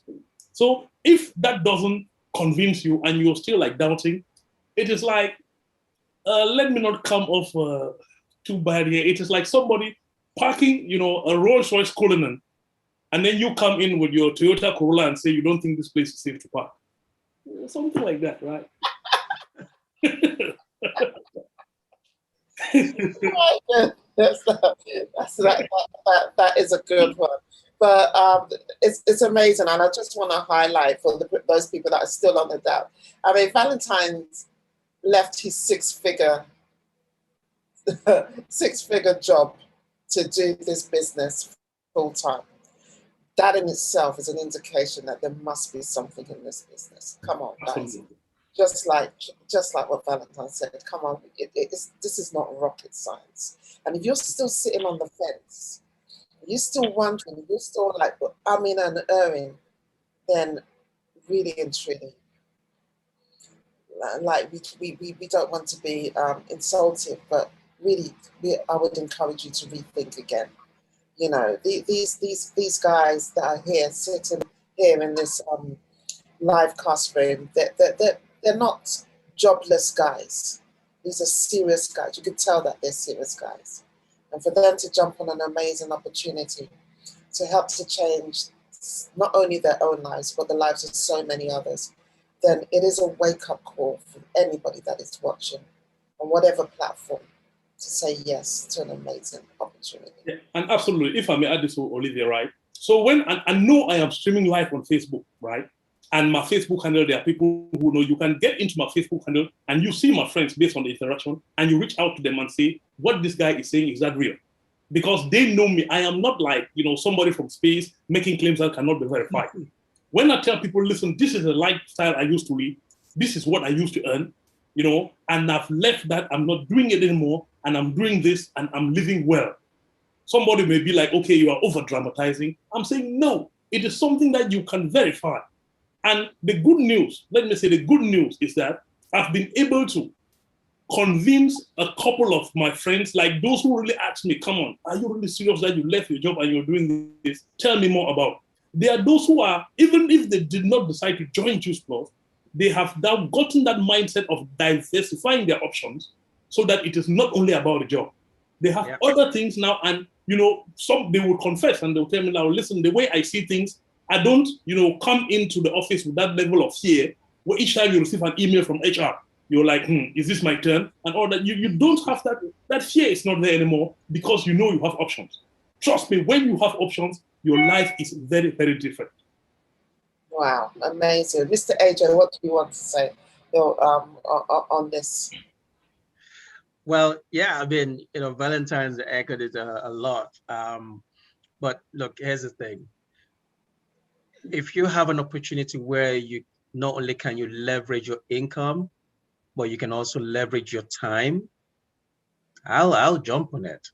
So if that doesn't convince you and you're still like doubting, it is like, let me not come off too bad here. It is like somebody parking, a Rolls-Royce Cullinan, and then you come in with your Toyota Corolla and say you don't think this place is safe to park. Something like that, right? That is a good one. But it's amazing, and I just want to highlight for those people that are still on the doubt. I mean, Valentine's left his six-figure job to do this business full time. That in itself is an indication that there must be something in this business. Come on, guys. Just like what Valentine said. Come on, this is not rocket science. And if you're still sitting on the fence, you're still wondering, you're still like, I'm in and erring, then really and truly, like we don't want to be insulted, but really, I would encourage you to rethink again. You know, these guys that are here, sitting here in this Livecast room, they're not jobless guys. These are serious guys. You can tell that they're serious guys. And for them to jump on an amazing opportunity to help to change not only their own lives, but the lives of so many others, then it is a wake-up call for anybody that is watching on whatever platform to say yes to an amazing opportunity. Yeah, and absolutely, if I may add this to Olivia, right? So when I know I am streaming live on Facebook, right? And my Facebook handle, there are people who know you can get into my Facebook handle and you see my friends based on the interaction and you reach out to them and say, what this guy is saying, is that real? Because they know me. I am not like, somebody from space making claims that cannot be verified. When I tell people, listen, this is a lifestyle I used to live. This is what I used to earn, and I've left that. I'm not doing it anymore. And I'm doing this and I'm living well. Somebody may be like, okay, you are over dramatizing. I'm saying, no, it is something that you can verify. And the good news, let me say the good news is that I've been able to convince a couple of my friends, like those who really ask me, come on, are you really serious that you left your job and you're doing this? Tell me more about it. There are those who are, even if they did not decide to join Juice Plus, they have now gotten that mindset of diversifying their options so that it is not only about the job. They have other things now, and some they will confess and they'll tell me now, listen, the way I see things, I don't, come into the office with that level of fear where each time you receive an email from HR, you're like, is this my turn? And all that. You don't have that fear is not there anymore because you have options. Trust me, when you have options, your life is very, very different. Wow, amazing. Mr. AJ, what do you want to say on this? Well, yeah, I mean, Valentine's echoed it a lot. But look, here's the thing. If you have an opportunity where you not only can you leverage your income, but you can also leverage your time, I'll jump on it.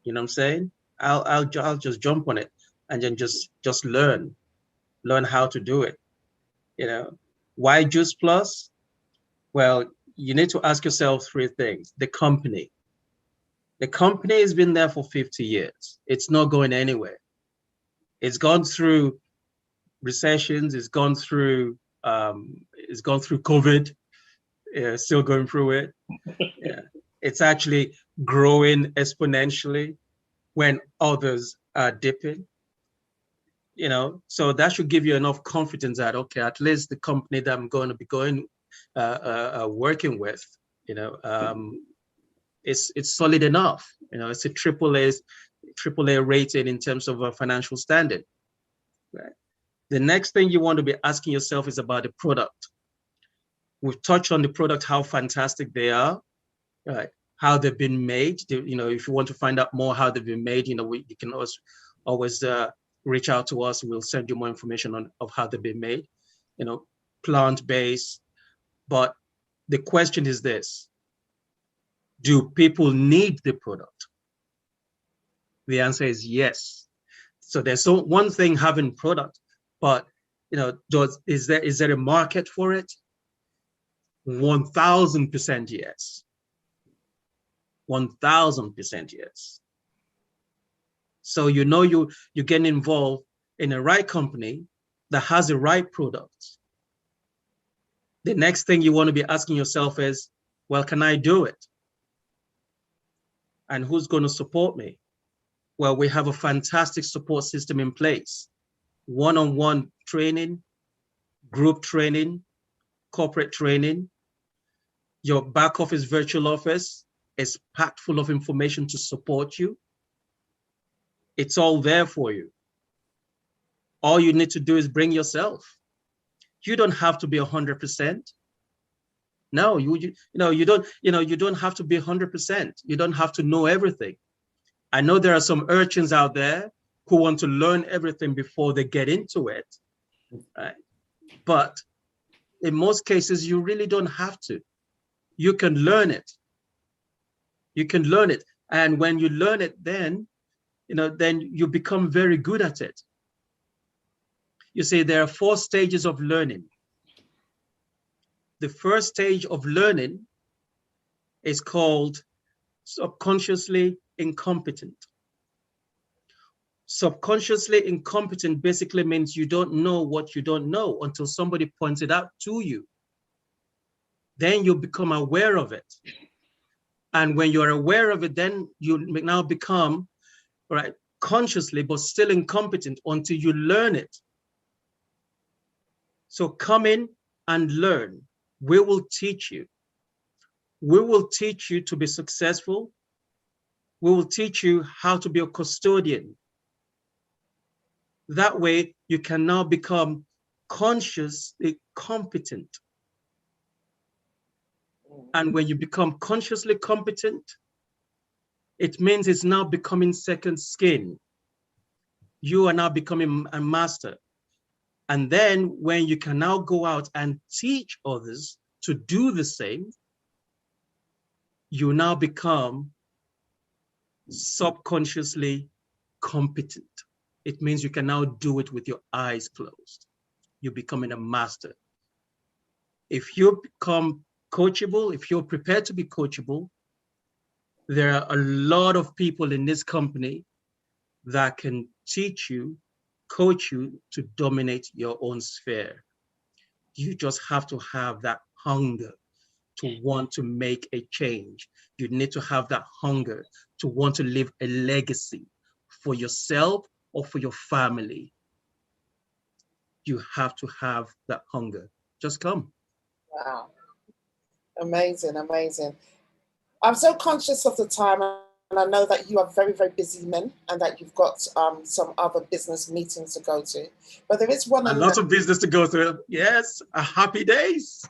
You know what I'm saying? I'll just jump on it and then just learn how to do it. Why Juice Plus? Well, you need to ask yourself three things. The company has been there for 50 years. It's not going anywhere. It's gone through recessions. It's gone through COVID. Still going through it. Yeah. It's actually growing exponentially when others are dipping. So that should give you enough confidence that, okay, at least the company that I'm going to be working with, it's solid enough. It's a AAA rated in terms of a financial standing. Right. The next thing you want to be asking yourself is about the product. We've touched on the product, how fantastic they are, right? How they've been made. If you want to find out more how they've been made, you can always reach out to us. We'll send you more information of how they've been made. Plant-based. But the question is this: do people need the product? The answer is yes. So there's one thing having product, but is there a market for it? 1,000% yes. 1,000% yes. So you get involved in a right company that has the right product. The next thing you want to be asking yourself is, well, can I do it? And who's going to support me? Well, we have a fantastic support system in place. One-on-one training, group training, corporate training. Your back office virtual office is packed full of information to support you. It's all there for you. All you need to do is bring yourself. You don't have to be 100%. No, you don't have to be 100%. You don't have to know everything. I know there are some urchins out there who want to learn everything before they get into it, right? But in most cases, you really don't have to. You can learn it. You can learn it. And when you learn it, then you become very good at it. You see, there are 4 stages of learning. The first stage of learning is called subconsciously incompetent. Subconsciously incompetent basically means you don't know what you don't know until somebody points it out to you. Then you become aware of it. And when you're aware of it, then you now become, right, consciously, but still incompetent until you learn it. So come in and learn. We will teach you. We will teach you to be successful. We will teach you how to be a custodian. That way, you can now become consciously competent. And when you become consciously competent, it means it's now becoming second skin. You are now becoming a master. And then when you can now go out and teach others to do the same, you now become subconsciously competent. It means you can now do it with your eyes closed. You're becoming a master. If you become coachable, if you're prepared to be coachable, there are a lot of people in this company that can teach you, coach you to dominate your own sphere. You just have to have that hunger to want to make a change. You need to have that hunger to want to leave a legacy for yourself or for your family. You have to have that hunger. Just come. Wow. Amazing, amazing. I'm so conscious of the time, and I know that you are very, very busy men and that you've got some other business meetings to go to. But there is one. A lot of business to go through. Yes, a happy days.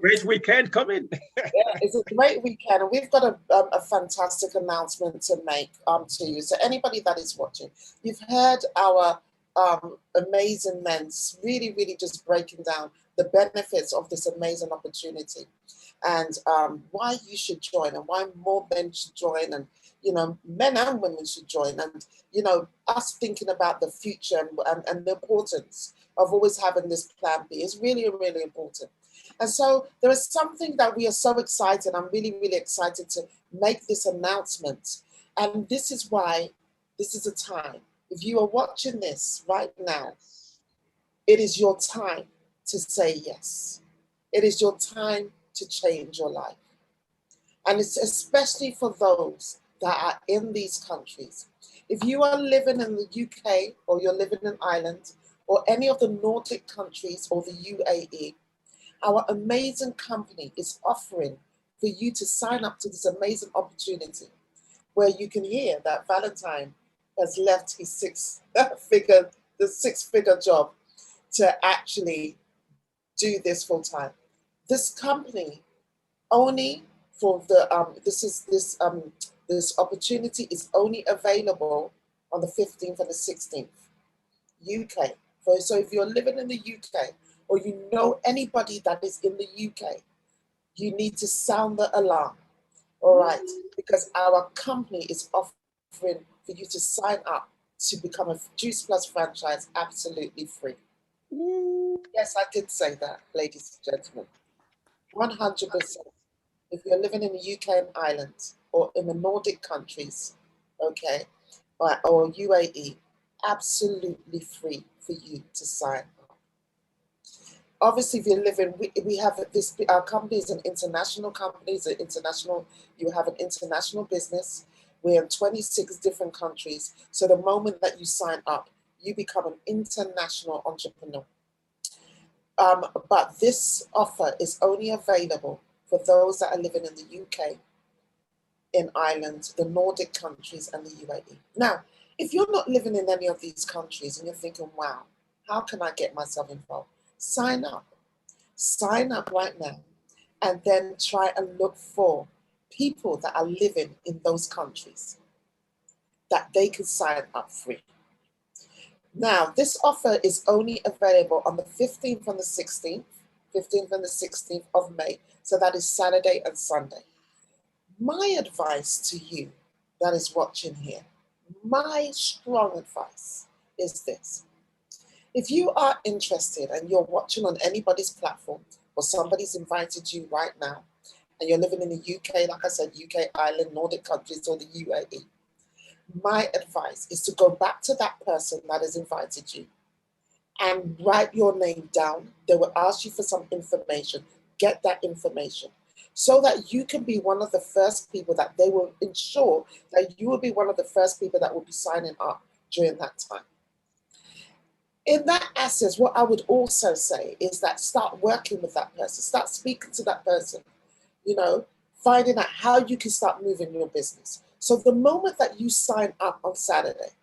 Great weekend coming. Yeah, it's a great weekend, and we've got a fantastic announcement to make to you. So anybody that is watching, you've heard our amazing men really, really just breaking down the benefits of this amazing opportunity, and why you should join, and why more men should join, and men and women should join, and us thinking about the future and the importance of always having this plan B is really, really important. And so there is something that we are so excited. I'm really, really excited to make this announcement. And this is why this is a time. If you are watching this right now, it is your time to say yes. It is your time to change your life. And it's especially for those that are in these countries. If you are living in the UK, or you're living in Ireland, or any of the Nordic countries, or the UAE, our amazing company is offering for you to sign up to this amazing opportunity where you can hear that Valentine has left his six-figure job to actually do this full time. This company only for the this opportunity is only available on the 15th and the 16th, UK. So if you're living in the UK, or you know anybody that is in the UK, you need to sound the alarm, all right? Because our company is offering for you to sign up to become a Juice Plus franchise absolutely free. Yes, I did say that, ladies and gentlemen. 100%. If you're living in the UK and Ireland, or in the Nordic countries, okay, or UAE, absolutely free for you to sign up. Obviously, if you're living, we have this, our company is an international company, you have an international business. We're in 26 different countries. So the moment that you sign up, you become an international entrepreneur. But this offer is only available for those that are living in the UK, in Ireland, the Nordic countries, and the UAE. Now, if you're not living in any of these countries and you're thinking, wow, how can I get myself involved? Sign up. Sign up right now, and then try and look for people that are living in those countries that they can sign up free. Now, this offer is only available on the 15th and the 16th, 15th and the 16th of May. So that is Saturday and Sunday. My advice to you that is watching here, my strong advice is this. If you are interested and you're watching on anybody's platform, or somebody's invited you right now, and you're living in the UK, like I said, UK, Ireland, Nordic countries, or the UAE, my advice is to go back to that person that has invited you and write your name down. They will ask you for some information. Get that information so that you can be one of the first people that they will ensure that you will be one of the first people that will be signing up during that time. In that essence, what I would also say is that start working with that person, start speaking to that person, you know, finding out how you can start moving your business. So the moment that you sign up on Saturday,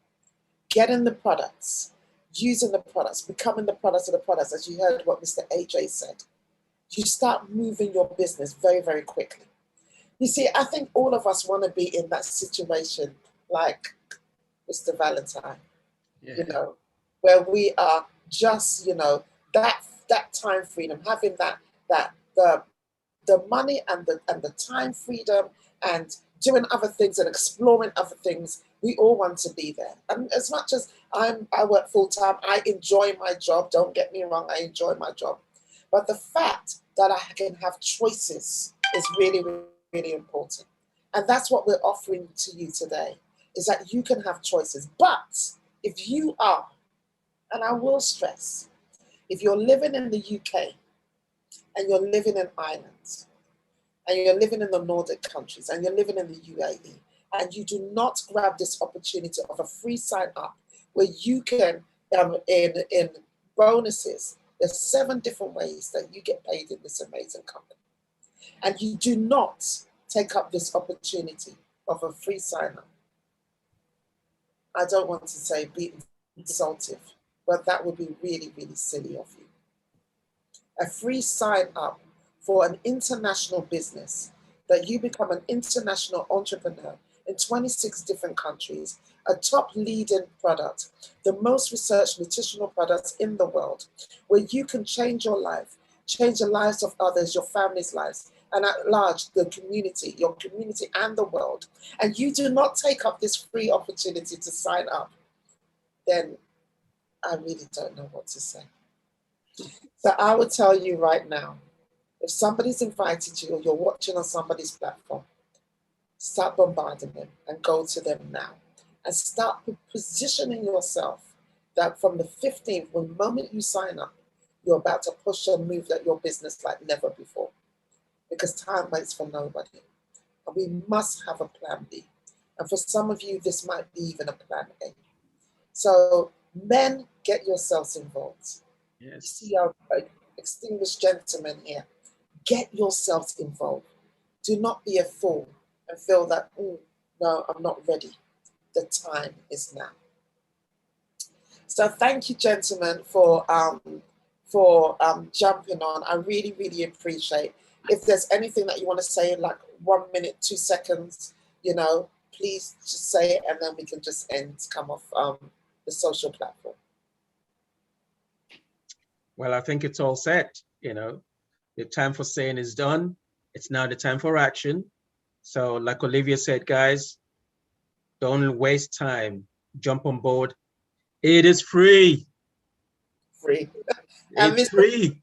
getting the products, using the products, becoming the products of the products, as you heard what Mr. AJ said, you start moving your business very, very quickly. You see, I think all of us want to be in that situation like Mr. Valentine, you know, where we are just, you know, that time freedom, having the money and the time freedom and doing other things and exploring other things. We all want to be there. And as much as I work full time, I enjoy my job. Don't get me wrong, I enjoy my job. But the fact that I can have choices is really, really important. And that's what we're offering to you today, is that you can have choices. But if you are, and I will stress, if you're living in the UK and you're living in Ireland and you're living in the Nordic countries and you're living in the UAE and you do not grab this opportunity of a free sign up where you can, in bonuses, there's 7 different ways that you get paid in this amazing company. And you do not take up this opportunity of a free sign up. I don't want to say be insultive, but that would be really, really silly of you. A free sign up for an international business, that you become an international entrepreneur in 26 different countries, a top leading product, the most researched nutritional products in the world, where you can change your life, change the lives of others, your family's lives, and at large, the community, your community and the world, and you do not take up this free opportunity to sign up, then I really don't know what to say. So I would tell you right now, if somebody's invited you or you're watching on somebody's platform, start bombarding them and go to them now. And start positioning yourself that from the 15th, when the moment you sign up, you're about to push and move your business like never before. Because time waits for nobody. And we must have a plan B. And for some of you, this might be even a plan A. So men, get yourselves involved. Yes. You see our distinguished gentlemen here. Get yourselves involved. Do not be a fool and feel that, no, I'm not ready. The time is now. So thank you, gentlemen, for jumping on. I really, really appreciate. If there's anything that you want to say in like 1 minute, 2 seconds, you know, please just say it, and then we can just come off the social platform. Well, I think it's all set. You know, the time for saying is done. It's now the time for action. So like Olivia said, guys, don't waste time. Jump on board. It is free. Free. It's free.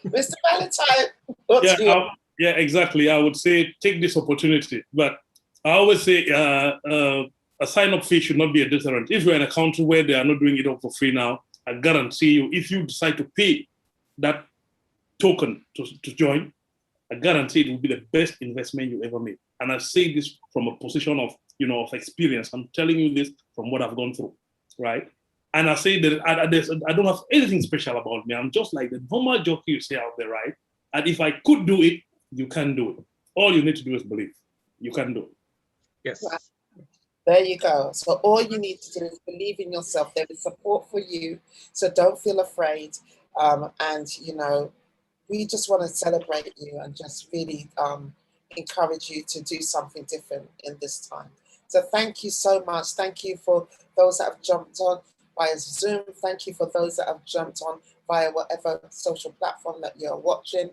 Mr. Valentine, yeah, exactly. I would say take this opportunity. But I always say a sign-up fee should not be a deterrent. If you're in a country where they are not doing it all for free now, I guarantee you, if you decide to pay that token to join, I guarantee it will be the best investment you ever made. And I say this from a position of, of experience. I'm telling you this from what I've gone through, right? And I say that I don't have anything special about me. I'm just like the normal jockey you see out there, right? And if I could do it, you can do it. All you need to do is believe. You can do it. Yes. Right. There you go. So all you need to do is believe in yourself. There is support for you. So don't feel afraid. And, you know, we just want to celebrate you and just really encourage you to do something different in this time. So thank you so much. Thank you for those that have jumped on via Zoom. Thank you for those that have jumped on via whatever social platform that you're watching.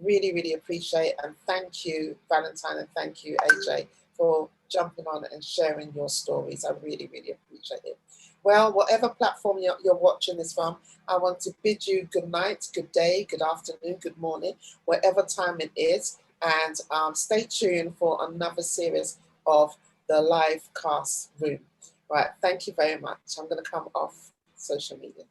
Really, really appreciate, and thank you, Valentine, and thank you, AJ, for jumping on and sharing your stories. I really, really appreciate it. Well, whatever platform you're watching this from, I want to bid you good night, good day, good afternoon, good morning, whatever time it is. And stay tuned for another series of the Livecast room. Right, thank you very much. I'm going to come off social media.